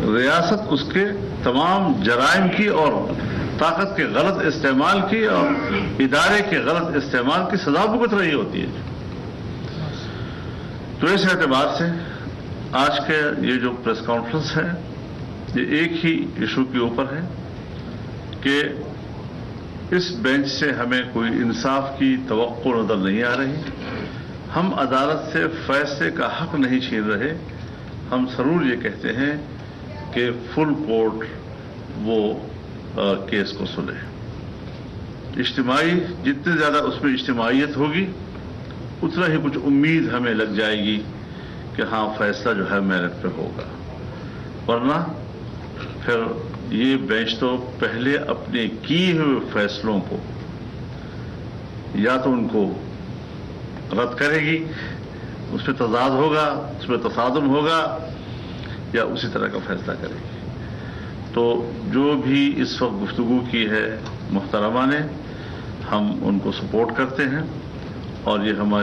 ریاست اس کے تمام جرائم کی اور طاقت کے غلط استعمال کی اور ادارے کے غلط استعمال کی سزا بھگت رہی ہوتی ہے. تو اس اعتبار سے آج کے یہ جو پریس کانفرنس ہے یہ ایک ہی ایشو کے اوپر ہے کہ اس بینچ سے ہمیں کوئی انصاف کی توقع نظر نہیں آ رہی. ہم عدالت سے فیصلے کا حق نہیں چھین رہے. ہم ضرور یہ کہتے ہیں کہ فل کورٹ وہ کیس کو سنے. اجتماعی جتنے زیادہ اس میں اجتماعیت ہوگی اتنا ہی کچھ امید ہمیں لگ جائے گی کہ ہاں فیصلہ جو ہے میرٹ پہ ہوگا. ورنہ پھر یہ بینچ تو پہلے اپنے کیے ہوئے فیصلوں کو یا تو ان کو رد کرے گی، اس پہ تضاد ہوگا، اس پہ تصادم ہوگا، یا اسی طرح کا فیصلہ کرے گی. تو جو بھی اس وقت گفتگو کی ہے محترمہ نے، ہم ان کو سپورٹ کرتے ہیں اور یہ ہمارے